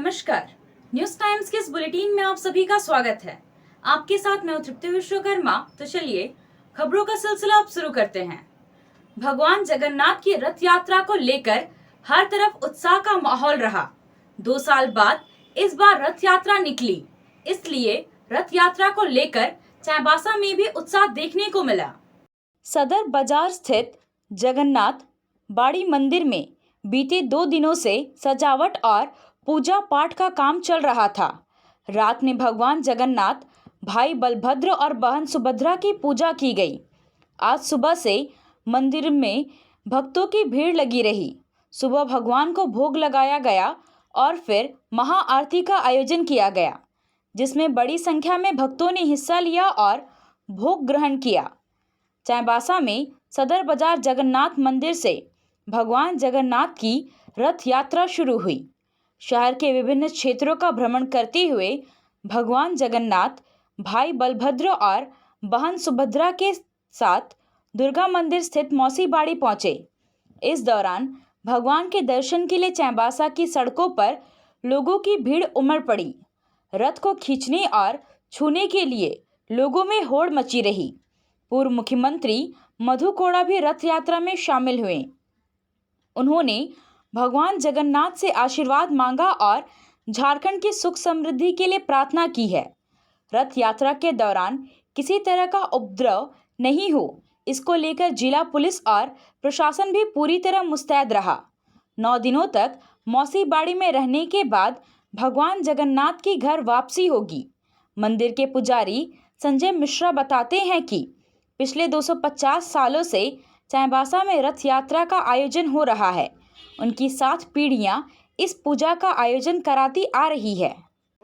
नमस्कार। News times के इस बुलेटिन में आप सभी का स्वागत है। आपके साथ मैं तृप्ति विश्वकर्मा। तो चलिए खबरों का सिलसिला अब शुरू करते हैं। भगवान जगन्नाथ की रथ यात्रा को लेकर हर तरफ उत्साह का माहौल रहा। 2 साल बाद इस बार रथ यात्रा निकली, इसलिए रथ यात्रा को लेकर चाईबासा में भी उत्साह देखने को मिला। सदर बाजार स्थित जगन्नाथ बाड़ी मंदिर में बीते 2 दिनों से सजावट और पूजा पाठ का काम चल रहा था। रात में भगवान जगन्नाथ, भाई बलभद्र और बहन सुभद्रा की पूजा की गई। आज सुबह से मंदिर में भक्तों की भीड़ लगी रही। सुबह भगवान को भोग लगाया गया और फिर महाआरती का आयोजन किया गया, जिसमें बड़ी संख्या में भक्तों ने हिस्सा लिया और भोग ग्रहण किया। चाईबासा में सदर बाजार जगन्नाथ मंदिर से भगवान जगन्नाथ की रथ यात्रा शुरू हुई। शहर के विभिन्न क्षेत्रों का भ्रमण करते हुए भगवान जगन्नाथ भाई बलभद्र और बहन सुभद्रा के साथ दुर्गा मंदिर स्थित मौसी बाड़ी पहुंचे। इस दौरान भगवान के दर्शन के लिए चाईबासा की सड़कों पर लोगों की भीड़ उमड़ पड़ी। रथ को खींचने और छूने के लिए लोगों में होड़ मची रही। पूर्व मुख्यमंत्री मधु कोड़ा भी रथ यात्रा में शामिल हुए। उन्होंने भगवान जगन्नाथ से आशीर्वाद मांगा और झारखंड की सुख समृद्धि के लिए प्रार्थना की है। रथ यात्रा के दौरान किसी तरह का उपद्रव नहीं हो, इसको लेकर जिला पुलिस और प्रशासन भी पूरी तरह मुस्तैद रहा। 9 दिनों तक मौसी बाड़ी में रहने के बाद भगवान जगन्नाथ की घर वापसी होगी। मंदिर के पुजारी संजय मिश्रा बताते हैं कि पिछले 250 सालों से चाईबासा में रथ यात्रा का आयोजन हो रहा है। उनकी 7 पीढ़ियां इस पूजा का आयोजन कराती आ रही है।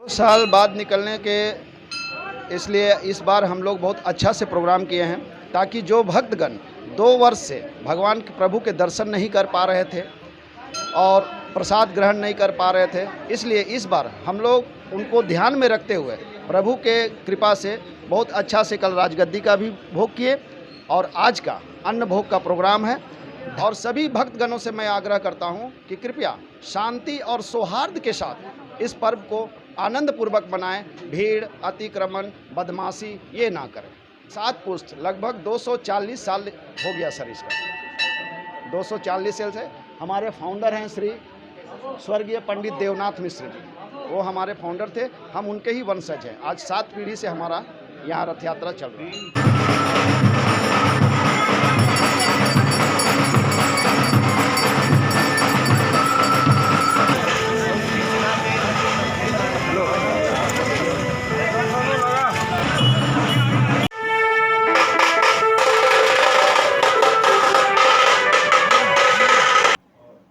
2 साल बाद निकलने के इसलिए इस बार हम लोग बहुत अच्छा से प्रोग्राम किए हैं, ताकि जो भक्तगण 2 वर्ष से भगवान के प्रभु के दर्शन नहीं कर पा रहे थे और प्रसाद ग्रहण नहीं कर पा रहे थे, इसलिए इस बार हम लोग उनको ध्यान में रखते हुए प्रभु के कृपा से बहुत अच्छा से कल राजगद्दी का भी भोग किए और आज का अन्न भोग का प्रोग्राम है। और सभी भक्तगणों से मैं आग्रह करता हूं कि कृपया शांति और सौहार्द के साथ इस पर्व को आनंद पूर्वक मनाएं। भीड़, अतिक्रमण, बदमाशी ये ना करें। 7 पुष्ट लगभग 240 साल हो गया सर इसका। 240 साल से हमारे फाउंडर हैं श्री स्वर्गीय पंडित देवनाथ मिश्र जी, वो हमारे फाउंडर थे, हम उनके ही वंशज हैं। आज 7 पीढ़ी से हमारा यहाँ रथ यात्रा चल रही है।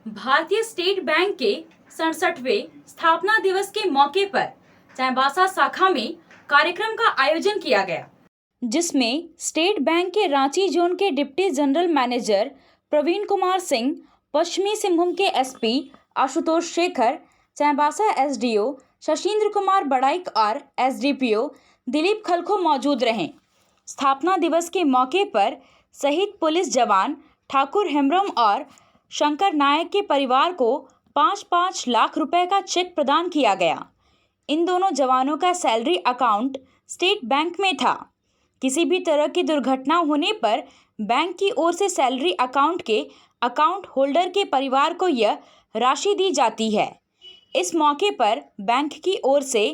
भारतीय स्टेट बैंक के 67वें स्थापना दिवस के मौके पर चाईबासा शाखा में कार्यक्रम का आयोजन किया गया, जिसमें स्टेट बैंक के रांची जोन के deputy general manager Praveen Kumar Singh, पश्चिमी सिंहभूम के एसपी आशुतोष शेखर, चाईबासा एसडीओ शशीन्द्र कुमार बड़ाइक और एसडीपीओ दिलीप खलखो मौजूद रहे। स्थापना दिवस के मौके पर शहीद पुलिस जवान ठाकुर हेम्ब्रम और शंकर नायक के परिवार को 5-5 लाख रुपए का चेक प्रदान किया गया। इन दोनों जवानों का सैलरी अकाउंट स्टेट बैंक में था। किसी भी तरह की दुर्घटना होने पर बैंक की ओर से सैलरी अकाउंट के अकाउंट होल्डर के परिवार को यह राशि दी जाती है। इस मौके पर बैंक की ओर से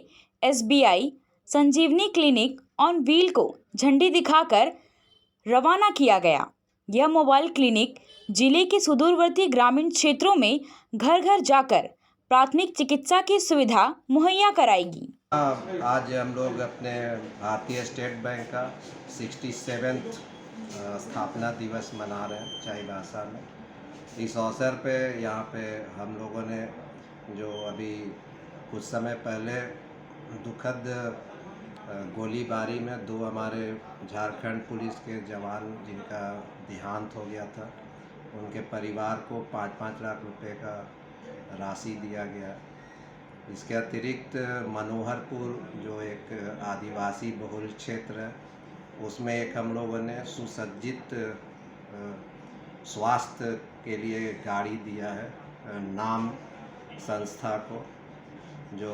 SBI Sanjeevani clinic on wheel को झंडी दिखाकर रवाना किया गया। यह मोबाइल क्लिनिक जिले के सुदूरवर्ती ग्रामीण क्षेत्रों में घर घर जाकर प्राथमिक चिकित्सा की सुविधा मुहैया कराएगी। आज हम लोग अपने भारतीय स्टेट बैंक का 67th स्थापना दिवस मना रहे हैं चाईबासा में। इस अवसर पे यहाँ पे हम लोगों ने जो अभी कुछ समय पहले दुखद गोलीबारी में 2 हमारे झारखंड पुलिस के जवान जिनका देहांत हो गया था, उनके परिवार को 5-5 लाख रुपए का राशि दिया गया। इसके अतिरिक्त मनोहरपुर जो एक आदिवासी बहुल क्षेत्र है, उसमें एक हम लोगों ने सुसज्जित स्वास्थ्य के लिए गाड़ी दिया है नाम संस्था को। जो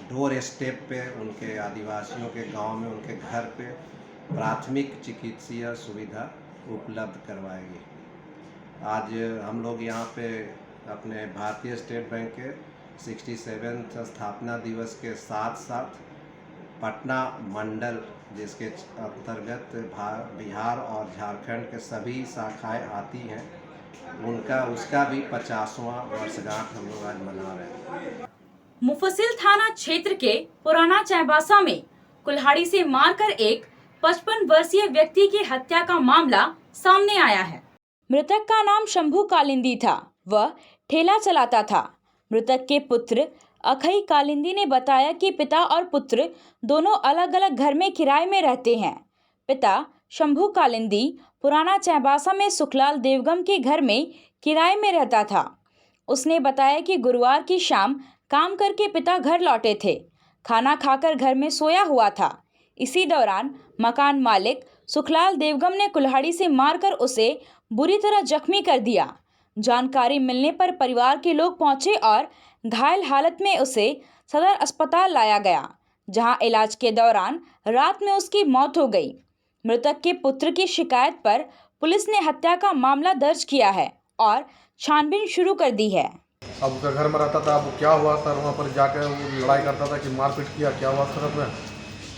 डोर स्टेप पे उनके आदिवासियों के गांव में उनके घर पे प्राथमिक चिकित्सीय सुविधा उपलब्ध करवाएगी। आज हम लोग यहाँ पे अपने भारतीय स्टेट बैंक के 67वें स्थापना दिवस के साथ साथ पटना मंडल जिसके अंतर्गत बिहार और झारखंड के सभी शाखाएं आती हैं उसका भी 50वां वर्षगांठ हम लोग आज मना रहे हैं। मुफस्सिल थाना क्षेत्र के पुराना चाईबासा में कुल्हाड़ी से मारकर एक 55 वर्षीय व्यक्ति की हत्या का मामला सामने आया है। मृतक का नाम शंभू कालिंदी था। वह ठेला चलाता था। मृतक के पुत्र अखई कालिंदी ने बताया कि पिता और पुत्र दोनों अलग अलग घर में किराए में रहते हैं। पिता शंभू कालिंदी पुराना चाईबासा में सुखलाल देवगम के घर में किराए में रहता था। उसने बताया कि गुरुवार की शाम काम करके पिता घर लौटे थे। खाना खाकर घर में सोया हुआ था। इसी दौरान मकान मालिक सुखलाल देवगम ने कुल्हाड़ी से मारकर उसे बुरी तरह जख्मी कर दिया। जानकारी मिलने पर परिवार के लोग पहुंचे और घायल हालत में उसे सदर अस्पताल लाया गया, जहां इलाज के दौरान रात में उसकी मौत हो गई। मृतक के पुत्र की शिकायत पर पुलिस ने हत्या का मामला दर्ज किया है और छानबीन शुरू कर दी है। अब उसका घर में रहता था। अब क्या हुआ सर, वहाँ पर जाकर वो लड़ाई करता था कि मारपीट किया, क्या हुआ सर में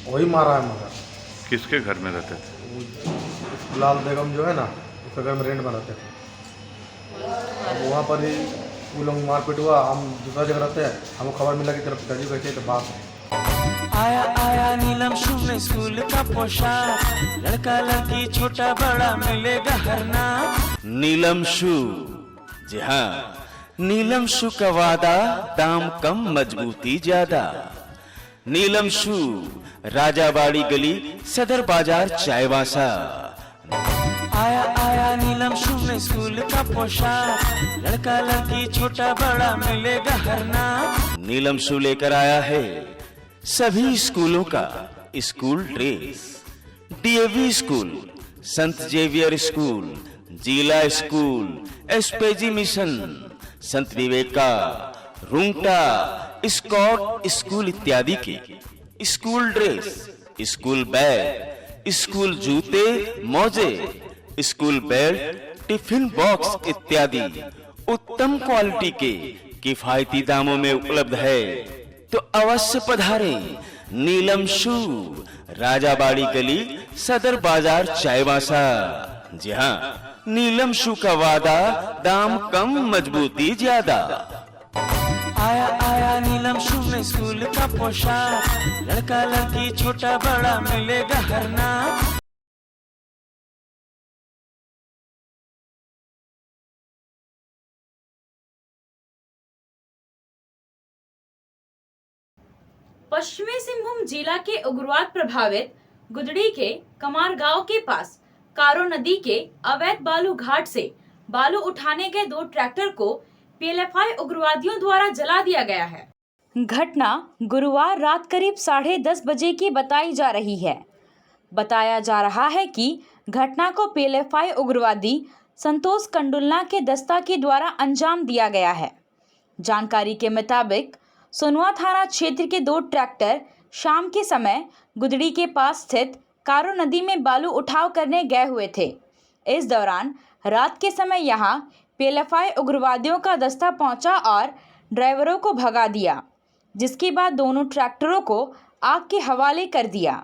वही मारा है। मगर किसके घर में रहते थे? लाल बेगम जो है ना, उसके घर में रेंट में रहते थे। अब वहाँ पर ही वो लोग मारपीट हुआ। हम दूसरा जगह रहते हैं, हमको खबर मिला कि तेरा पिताजी बैठे तो बात आया आया नीलम शू में स्कूल का पोशाक, लड़का लड़की छोटा बड़ा मिलेगा हर नाम। नीलम शू, जी हाँ, नीलम शू का वादा, दाम कम मजबूती ज्यादा। नीलम शू, राजाबाड़ी गली, सदर बाजार, चाईबासा। आया आया नीलम शू में स्कूल का पोशाक, लड़का लड़की छोटा बड़ा मिलेगा हर नाम। नीलम शू लेकर आया है सभी स्कूलों का स्कूल ड्रेस। डीएवी स्कूल, संत जेवियर स्कूल, जिला स्कूल, एसपीजी मिशन, संत विवेका, रुंगटा, स्कॉट स्कूल इत्यादि के school dress, school bag, school जूते, मोजे, स्कूल बेल्ट, टिफिन बॉक्स इत्यादि उत्तम क्वालिटी के किफायती दामों में उपलब्ध है। तो अवश्य पधारें। नीलम शू, राजाबाड़ी गली, सदर बाजार, चाईबासा। जी हाँ, नीलम शू का वादा, दाम कम मजबूती ज्यादा। आया आया नीलम शू में स्कूल का पोशाक, लड़का लड़की छोटा बड़ा मिलेगा हर नाम। पश्चिमी सिंहभूम जिला के उग्रवाद प्रभावित गुदड़ी के कमार गांव के पास कारो नदी के अवैध बालू घाट से बालू उठाने गए 2 ट्रैक्टर को पीएलएफआई उग्रवादियों द्वारा जला दिया गया है। घटना गुरुवार रात करीब 10:30 बजे की बताई जा रही है। बताया जा रहा है कि घटना को पीएलएफआई उग्रवादी संतोष कंडुलना के दस्ता के द्वारा अंजाम दिया गया है। जानकारी के मुताबिक सोनुआ थाना क्षेत्र के 2 ट्रैक्टर शाम के समय गुदड़ी के पास स्थित कारो नदी में बालू उठाव करने गए हुए थे। इस दौरान रात के समय यहां पीएलएफआई उग्रवादियों का दस्ता पहुंचा और ड्राइवरों को भगा दिया, जिसके बाद दोनों ट्रैक्टरों को आग के हवाले कर दिया।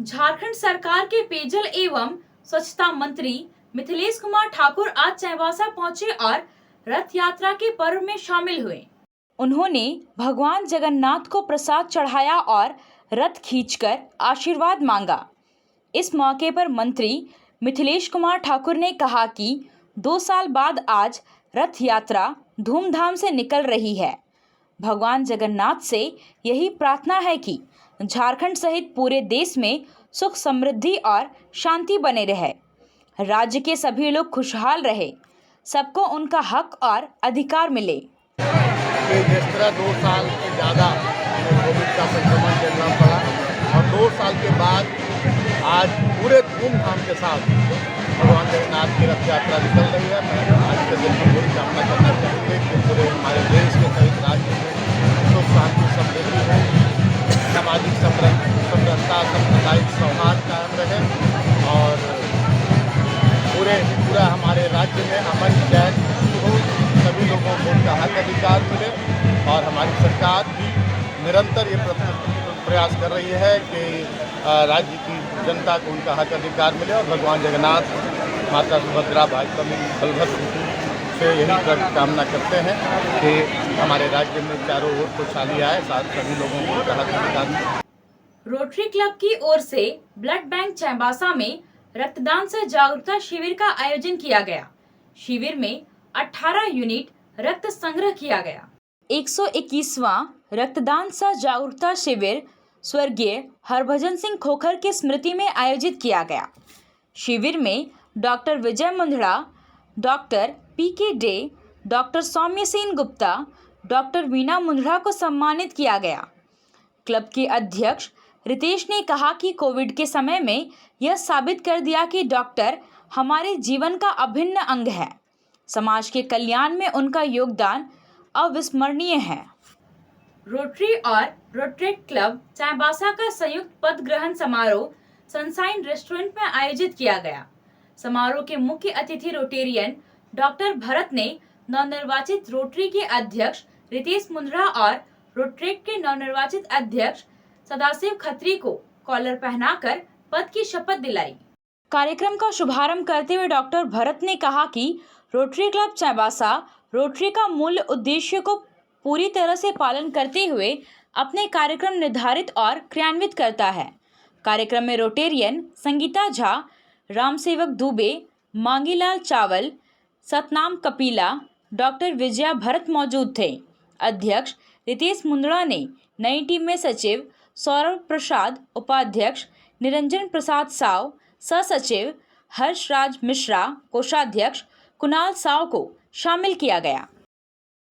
झारखंड सरकार के पेयजल एवं स्वच्छता मंत्री मिथिलेश कुमार ठाकुर आज चाईबासा पहुंचे और रथ यात्रा के पर्व में शामिल हुए। उन्होंने भगवान जगन्नाथ को प्रसाद चढ़ाया और रथ खींचकर आशीर्वाद मांगा। इस मौके पर मंत्री मिथिलेश कुमार ठाकुर ने कहा कि 2 साल बाद आज रथ यात्रा धूमधाम से निकल रही है। भगवान जगन्नाथ से यही प्रार्थना है कि झारखंड सहित पूरे देश में सुख समृद्धि और शांति बने रहे, राज्य के सभी लोग खुशहाल रहे, सबको उनका हक और अधिकार मिले। जिस तरह 2 साल से ज़्यादा कोविड का संक्रमण झेलना पड़ा और 2 साल के बाद आज पूरे धूमधाम के साथ भगवान जगन्नाथ की रथ यात्रा निकल रही है। मैं आज के दिन पूरी कामना करना चाहूँगी कि पूरे हमारे देश के सहित राज्य में चैन हो, सभी लोगों को उनका हक अधिकार मिले। और हमारी सरकार भी निरंतर ये प्रयास कर रही है कि राज्य की जनता को उनका हक अधिकार मिले और भगवान जगन्नाथ, माता सुभद्रा, भाई बलभद्र से यही कामना करते हैं कि हमारे राज्य में चारों ओर खुशहाली आए, साथ सभी लोगों को उनका हक अधिकार मिले। रोटरी क्लब की ओर से ब्लड बैंक चाईबासा में रक्तदान से जागरूकता शिविर का आयोजन किया गया। शिविर में 18 यूनिट रक्त संग्रह किया गया। 121वां रक्तदान सह जागरूकता शिविर स्वर्गीय हरभजन सिंह खोखर की स्मृति में आयोजित किया गया। शिविर में डॉक्टर विजय मुंदड़ा, डॉक्टर पीके डे, डॉक्टर सौम्य सेन गुप्ता, डॉक्टर वीना मुंदड़ा को सम्मानित किया गया। क्लब के अध्यक्ष रितेश ने कहा कि कोविड के समय में यह साबित कर दिया कि डॉक्टर हमारे जीवन का अभिन्न अंग है। समाज के कल्याण में उनका योगदान अविस्मरणीय है। रोटरी और रोटरेट क्लब चाईबासा का संयुक्त पद ग्रहण समारोह सनशाइन रेस्टोरेंट में आयोजित किया गया। समारोह के मुख्य अतिथि रोटेरियन डॉक्टर भरत ने नवनिर्वाचित रोटरी के अध्यक्ष रितेश मुंदड़ा और रोटरेट के नवनिर्वाचित अध्यक्ष सदाशिव खत्री को कॉलर पहनाकर पद की शपथ दिलाई। कार्यक्रम का शुभारंभ करते हुए डॉक्टर भरत ने कहा कि रोटरी क्लब चाईबासा रोटरी का मूल उद्देश्य को पूरी तरह से पालन करते हुए अपने कार्यक्रम निर्धारित और क्रियान्वित करता है। कार्यक्रम में रोटेरियन संगीता झा, रामसेवक दुबे, मांगीलाल चावल, सतनाम कपिला, डॉक्टर विजया भरत मौजूद थे। अध्यक्ष रितेश मुंदड़ा ने नई टीम में सचिव सौरभ प्रसाद, उपाध्यक्ष निरंजन प्रसाद साव, सचिव हर्षराज मिश्रा, कोषाध्यक्ष कुणाल साव को शामिल किया गया।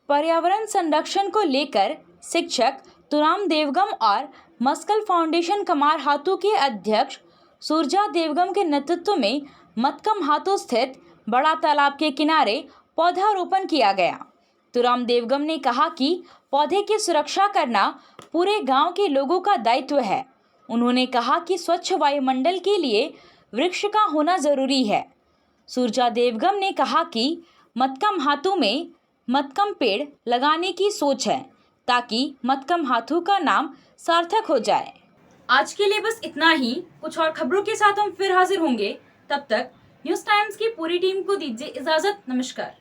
पर्यावरण संरक्षण को लेकर शिक्षक तुराम देवगम और मस्कल फाउंडेशन कमार हाथू के अध्यक्ष सुरजा देवगम के नेतृत्व में मतकम हाथू स्थित बड़ा तालाब के किनारे पौधारोपण किया गया। तुराम देवगम ने कहा कि पौधे की सुरक्षा करना पूरे गांव के लोगों का दायित्व है। उन्होंने कहा कि स्वच्छ वायुमंडल के लिए वृक्ष का होना जरूरी है। सुरजा देवगम ने कहा कि मतकम हाथू में मतकम पेड़ लगाने की सोच है ताकि मतकम हाथू का नाम सार्थक हो जाए। आज के लिए बस इतना ही। कुछ और खबरों के साथ हम फिर हाजिर होंगे। तब तक न्यूज़ टाइम्स की पूरी टीम को दीजिए इजाजत। नमस्कार।